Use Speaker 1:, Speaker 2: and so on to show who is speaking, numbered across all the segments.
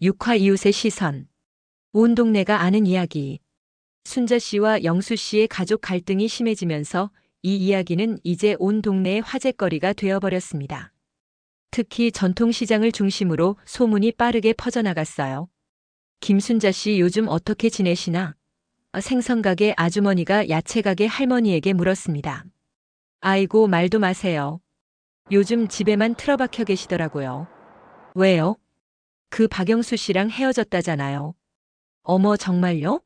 Speaker 1: 6화 이웃의 시선. 온 동네가 아는 이야기. 순자 씨와 영수 씨의 가족 갈등이 심해지면서 이 이야기는 이제 온 동네의 화제거리가 되어버렸습니다. 특히 전통시장을 중심으로 소문이 빠르게 퍼져나갔어요. 김순자 씨 요즘 어떻게 지내시나? 생선가게 아주머니가 야채가게 할머니에게 물었습니다. 아이고 말도 마세요. 요즘 집에만 틀어박혀 계시더라고요. 왜요? 그 박영수 씨랑 헤어졌다잖아요. 어머 정말요?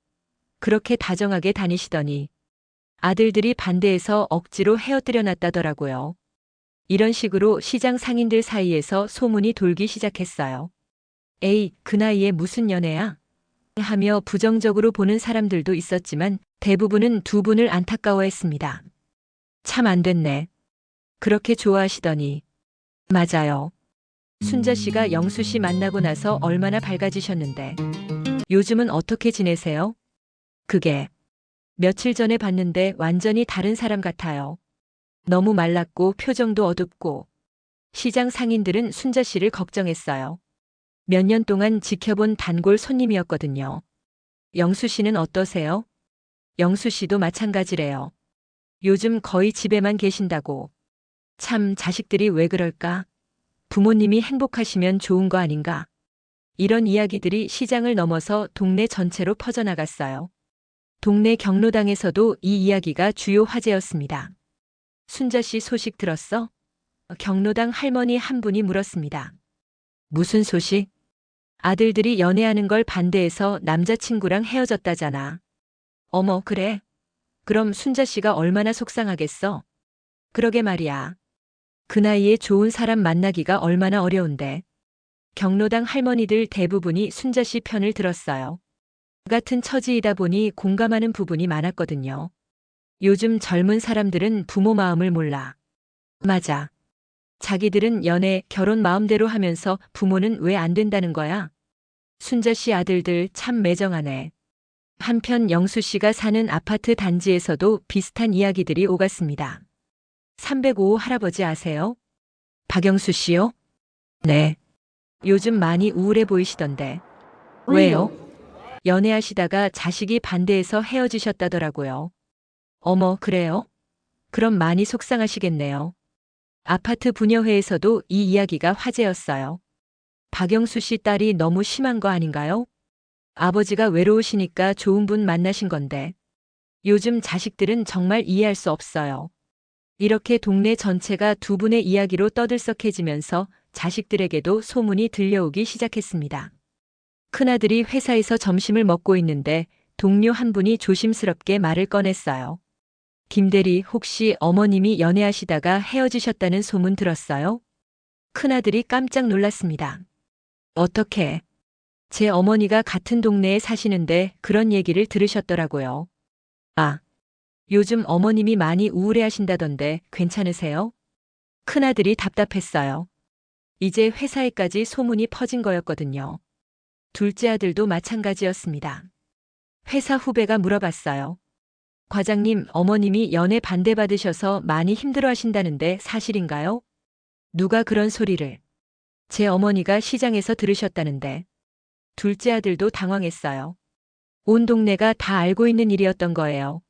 Speaker 1: 그렇게 다정하게 다니시더니 아들들이 반대해서 억지로 헤어뜨려 놨다더라고요. 이런 식으로 시장 상인들 사이에서 소문이 돌기 시작했어요. 에이, 그 나이에 무슨 연애야? 하며 부정적으로 보는 사람들도 있었지만 대부분은 두 분을 안타까워했습니다. 참 안 됐네. 그렇게 좋아하시더니. 맞아요. 순자 씨가 영수 씨 만나고 나서 얼마나 밝아지셨는데. 요즘은 어떻게 지내세요? 그게 며칠 전에 봤는데 완전히 다른 사람 같아요. 너무 말랐고 표정도 어둡고. 시장 상인들은 순자 씨를 걱정했어요. 몇 년 동안 지켜본 단골 손님이었거든요. 영수 씨는 어떠세요? 영수 씨도 마찬가지래요. 요즘 거의 집에만 계신다고. 참 자식들이 왜 그럴까? 부모님이 행복하시면 좋은 거 아닌가? 이런 이야기들이 시장을 넘어서 동네 전체로 퍼져나갔어요. 동네 경로당에서도 이 이야기가 주요 화제였습니다. 순자 씨 소식 들었어? 경로당 할머니 한 분이 물었습니다. 무슨 소식? 아들들이 연애하는 걸 반대해서 남자친구랑 헤어졌다잖아. 어머, 그래? 그럼 순자 씨가 얼마나 속상하겠어? 그러게 말이야. 그 나이에 좋은 사람 만나기가 얼마나 어려운데. 경로당 할머니들 대부분이 순자 씨 편을 들었어요. 같은 처지이다 보니 공감하는 부분이 많았거든요. 요즘 젊은 사람들은 부모 마음을 몰라. 맞아. 자기들은 연애, 결혼 마음대로 하면서 부모는 왜 안 된다는 거야? 순자 씨 아들들 참 매정하네. 한편 영수 씨가 사는 아파트 단지에서도 비슷한 이야기들이 오갔습니다. 305 할아버지 아세요? 박영수 씨요? 네. 요즘 많이 우울해 보이시던데. 왜요? 연애하시다가 자식이 반대해서 헤어지셨다더라고요. 어머, 그래요? 그럼 많이 속상하시겠네요. 아파트 분여회에서도 이 이야기가 화제였어요. 박영수 씨 딸이 너무 심한 거 아닌가요? 아버지가 외로우시니까 좋은 분 만나신 건데. 요즘 자식들은 정말 이해할 수 없어요. 이렇게 동네 전체가 두 분의 이야기로 떠들썩해지면서 자식들에게도 소문이 들려오기 시작했습니다. 큰아들이 회사에서 점심을 먹고 있는데 동료 한 분이 조심스럽게 말을 꺼냈어요. 김대리, 혹시 어머님이 연애하시다가 헤어지셨다는 소문 들었어요? 큰아들이 깜짝 놀랐습니다. 어떻게? 제 어머니가 같은 동네에 사시는데 그런 얘기를 들으셨더라고요. 아, 요즘 어머님이 많이 우울해하신다던데 괜찮으세요? 큰아들이 답답했어요. 이제 회사에까지 소문이 퍼진 거였거든요. 둘째 아들도 마찬가지였습니다. 회사 후배가 물어봤어요. 과장님, 어머님이 연애 반대받으셔서 많이 힘들어하신다는데 사실인가요? 누가 그런 소리를? 제 어머니가 시장에서 들으셨다는데. 둘째 아들도 당황했어요. 온 동네가 다 알고 있는 일이었던 거예요.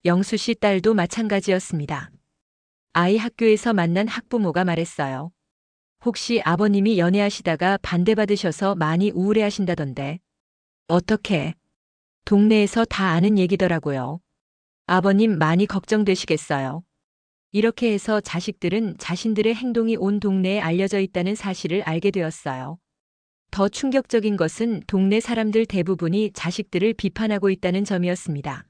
Speaker 1: 영수 씨 딸도 마찬가지였습니다. 아이 학교에서 만난 학부모가 말했어요. 혹시 아버님이 연애하시다가 반대받으셔서 많이 우울해하신다던데. 어떻게? 동네에서 다 아는 얘기더라고요. 아버님 많이 걱정되시겠어요. 이렇게 해서 자식들은 자신들의 행동이 온 동네에 알려져 있다는 사실을 알게 되었어요. 더 충격적인 것은 동네 사람들 대부분이 자식들을 비판하고 있다는 점이었습니다.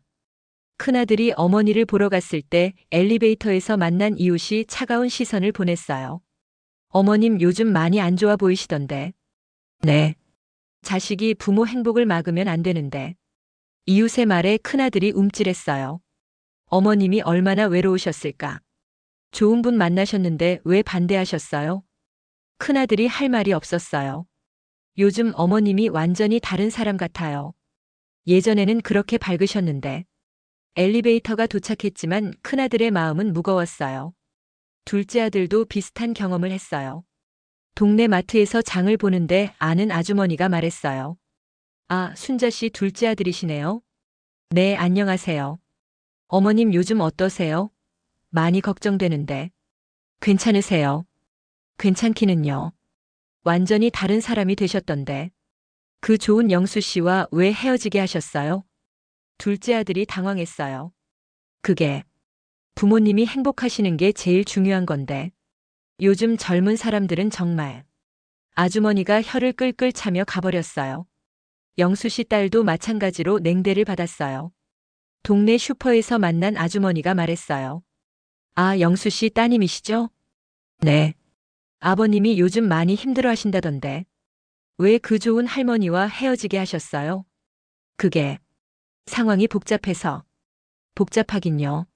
Speaker 1: 큰아들이 어머니를 보러 갔을 때 엘리베이터에서 만난 이웃이 차가운 시선을 보냈어요. 어머님 요즘 많이 안 좋아 보이시던데. 네. 자식이 부모 행복을 막으면 안 되는데. 이웃의 말에 큰아들이 움찔했어요. 어머님이 얼마나 외로우셨을까. 좋은 분 만나셨는데 왜 반대하셨어요? 큰아들이 할 말이 없었어요. 요즘 어머님이 완전히 다른 사람 같아요. 예전에는 그렇게 밝으셨는데. 엘리베이터가 도착했지만 큰아들의 마음은 무거웠어요. 둘째 아들도 비슷한 경험을 했어요. 동네 마트에서 장을 보는데 아는 아주머니가 말했어요. 아, 순자 씨 둘째 아들이시네요. 네, 안녕하세요. 어머님 요즘 어떠세요? 많이 걱정되는데. 괜찮으세요? 괜찮기는요. 완전히 다른 사람이 되셨던데. 그 좋은 영수 씨와 왜 헤어지게 하셨어요? 둘째 아들이 당황했어요. 그게 부모님이 행복하시는 게 제일 중요한 건데. 요즘 젊은 사람들은 정말. 아주머니가 혀를 끌끌 차며 가버렸어요. 영수 씨 딸도 마찬가지로 냉대를 받았어요. 동네 슈퍼에서 만난 아주머니가 말했어요. 아, 영수 씨 따님이시죠? 네. 아버님이 요즘 많이 힘들어 하신다던데. 왜 그 좋은 할머니와 헤어지게 하셨어요? 그게 상황이 복잡해서. 복잡하긴요.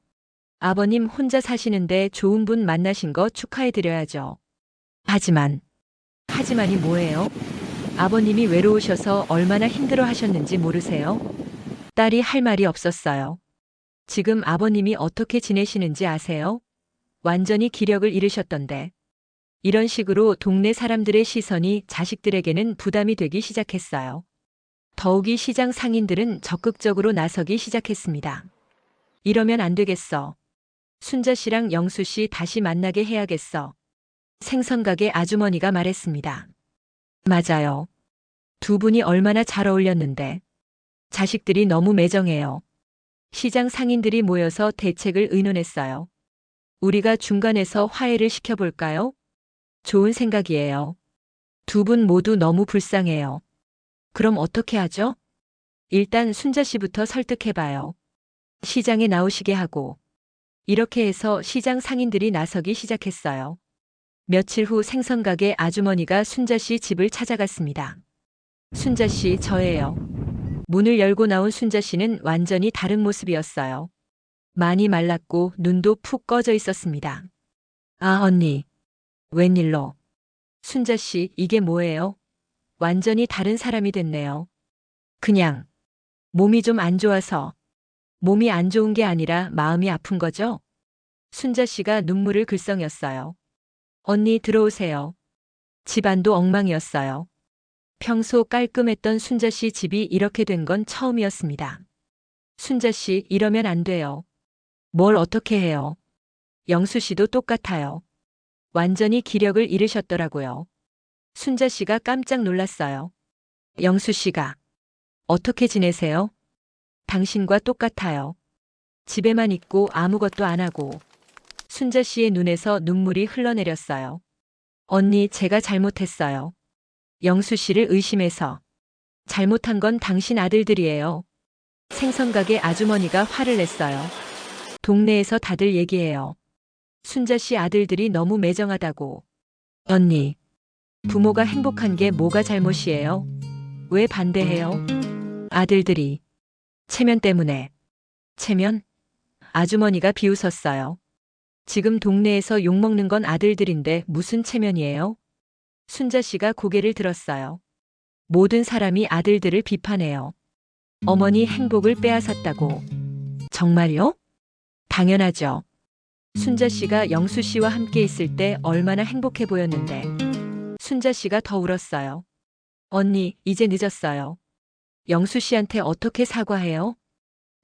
Speaker 1: 아버님 혼자 사시는데 좋은 분 만나신 거 축하해드려야죠. 하지만이 뭐예요? 아버님이 외로우셔서 얼마나 힘들어 하셨는지 모르세요? 딸이 할 말이 없었어요. 지금 아버님이 어떻게 지내시는지 아세요? 완전히 기력을 잃으셨던데. 이런 식으로 동네 사람들의 시선이 자식들에게는 부담이 되기 시작했어요. 더욱이 시장 상인들은 적극적으로 나서기 시작했습니다. 이러면 안 되겠어. 순자 씨랑 영수 씨 다시 만나게 해야겠어. 생선가게 아주머니가 말했습니다. 맞아요. 두 분이 얼마나 잘 어울렸는데. 자식들이 너무 매정해요. 시장 상인들이 모여서 대책을 의논했어요. 우리가 중간에서 화해를 시켜볼까요? 좋은 생각이에요. 두 분 모두 너무 불쌍해요. 그럼 어떻게 하죠? 일단 순자 씨부터 설득해봐요. 시장에 나오시게 하고. 이렇게 해서 시장 상인들이 나서기 시작했어요. 며칠 후 생선가게 아주머니가 순자 씨 집을 찾아갔습니다. 순자 씨, 저예요. 문을 열고 나온 순자 씨는 완전히 다른 모습이었어요. 많이 말랐고 눈도 푹 꺼져 있었습니다. 아, 언니. 웬일로? 순자 씨, 이게 뭐예요? 완전히 다른 사람이 됐네요. 그냥 몸이 좀 안 좋아서. 몸이 안 좋은 게 아니라 마음이 아픈 거죠? 순자 씨가 눈물을 글썽였어요. 언니 들어오세요. 집안도 엉망이었어요. 평소 깔끔했던 순자 씨 집이 이렇게 된 건 처음이었습니다. 순자 씨, 이러면 안 돼요. 뭘 어떻게 해요? 영수 씨도 똑같아요. 완전히 기력을 잃으셨더라고요. 순자 씨가 깜짝 놀랐어요. 영수 씨가 어떻게 지내세요? 당신과 똑같아요. 집에만 있고 아무것도 안 하고. 순자 씨의 눈에서 눈물이 흘러내렸어요. 언니, 제가 잘못했어요. 영수 씨를 의심해서. 잘못한 건 당신 아들들이에요. 생선가게 아주머니가 화를 냈어요. 동네에서 다들 얘기해요. 순자 씨 아들들이 너무 매정하다고. 언니, 부모가 행복한 게 뭐가 잘못이에요? 왜 반대해요? 아들들이. 체면 때문에. 체면? 아주머니가 비웃었어요. 지금 동네에서 욕먹는 건 아들들인데 무슨 체면이에요? 순자 씨가 고개를 들었어요. 모든 사람이 아들들을 비판해요. 어머니 행복을 빼앗았다고. 정말요? 당연하죠. 순자 씨가 영수 씨와 함께 있을 때 얼마나 행복해 보였는데. 순자 씨가 더 울었어요. 언니, 이제 늦었어요. 영수 씨한테 어떻게 사과해요?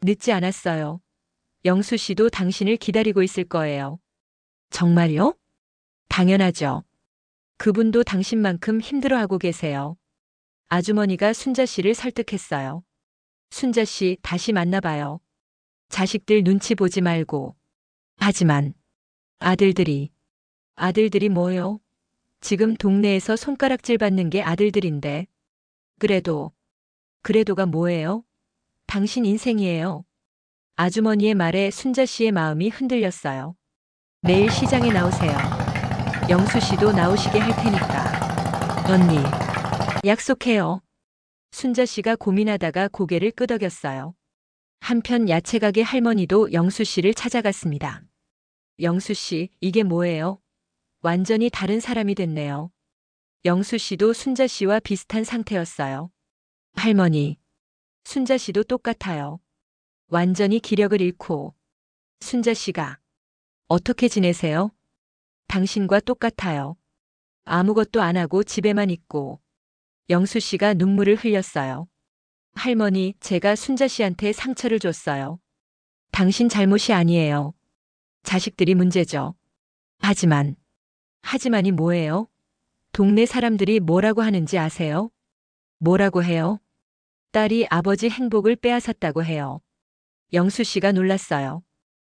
Speaker 1: 늦지 않았어요. 영수 씨도 당신을 기다리고 있을 거예요. 정말요? 당연하죠. 그분도 당신만큼 힘들어하고 계세요. 아주머니가 순자 씨를 설득했어요. 순자 씨, 다시 만나봐요. 자식들 눈치 보지 말고. 하지만 아들들이 뭐요? 지금 동네에서 손가락질 받는 게 아들들인데. 그래도가 뭐예요? 당신 인생이에요. 아주머니의 말에 순자 씨의 마음이 흔들렸어요. 내일 시장에 나오세요. 영수 씨도 나오시게 할 테니까. 언니, 약속해요. 순자 씨가 고민하다가 고개를 끄덕였어요. 한편 야채가게 할머니도 영수 씨를 찾아갔습니다. 영수 씨, 이게 뭐예요? 완전히 다른 사람이 됐네요. 영수 씨도 순자 씨와 비슷한 상태였어요. 할머니, 순자 씨도 똑같아요. 완전히 기력을 잃고. 순자 씨가 어떻게 지내세요? 당신과 똑같아요. 아무것도 안 하고 집에만 있고. 영수 씨가 눈물을 흘렸어요. 할머니, 제가 순자 씨한테 상처를 줬어요. 당신 잘못이 아니에요. 자식들이 문제죠. 하지만이 뭐예요? 동네 사람들이 뭐라고 하는지 아세요? 뭐라고 해요? 딸이 아버지 행복을 빼앗았다고 해요. 영수 씨가 놀랐어요.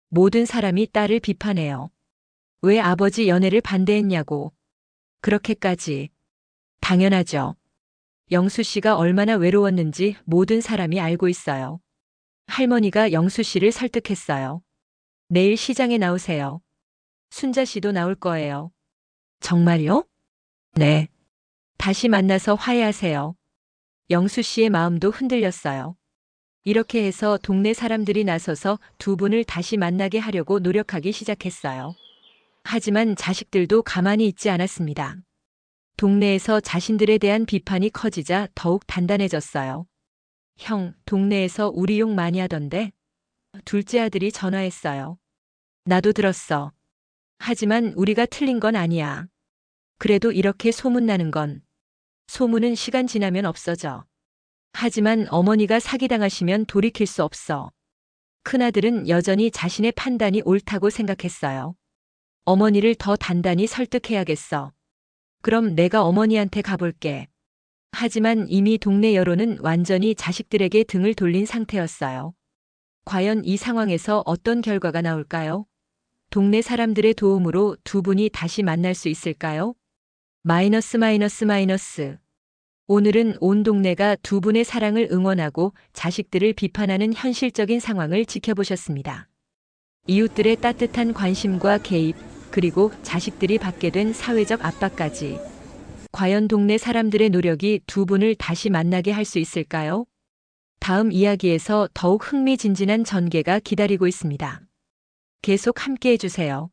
Speaker 1: 모든 사람이 딸을 비판해요. 왜 아버지 연애를 반대했냐고. 그렇게까지. 당연하죠. 영수 씨가 얼마나 외로웠는지 모든 사람이 알고 있어요. 할머니가 영수 씨를 설득했어요. 내일 시장에 나오세요. 순자 씨도 나올 거예요. 정말요? 네. 다시 만나서 화해하세요. 영수 씨의 마음도 흔들렸어요. 이렇게 해서 동네 사람들이 나서서 두 분을 다시 만나게 하려고 노력하기 시작했어요. 하지만 자식들도 가만히 있지 않았습니다. 동네에서 자신들에 대한 비판이 커지자 더욱 단단해졌어요. 형, 동네에서 우리 욕 많이 하던데? 둘째 아들이 전화했어요. 나도 들었어. 하지만 우리가 틀린 건 아니야. 그래도 이렇게 소문나는 건. 소문은 시간 지나면 없어져. 하지만 어머니가 사기당하시면 돌이킬 수 없어. 큰아들은 여전히 자신의 판단이 옳다고 생각했어요. 어머니를 더 단단히 설득해야겠어. 그럼 내가 어머니한테 가볼게. 하지만 이미 동네 여론은 완전히 자식들에게 등을 돌린 상태였어요. 과연 이 상황에서 어떤 결과가 나올까요? 동네 사람들의 도움으로 두 분이 다시 만날 수 있을까요? 마이너스. 오늘은 온 동네가 두 분의 사랑을 응원하고 자식들을 비판하는 현실적인 상황을 지켜보셨습니다. 이웃들의 따뜻한 관심과 개입, 그리고 자식들이 받게 된 사회적 압박까지. 과연 동네 사람들의 노력이 두 분을 다시 만나게 할 수 있을까요? 다음 이야기에서 더욱 흥미진진한 전개가 기다리고 있습니다. 계속 함께 해주세요.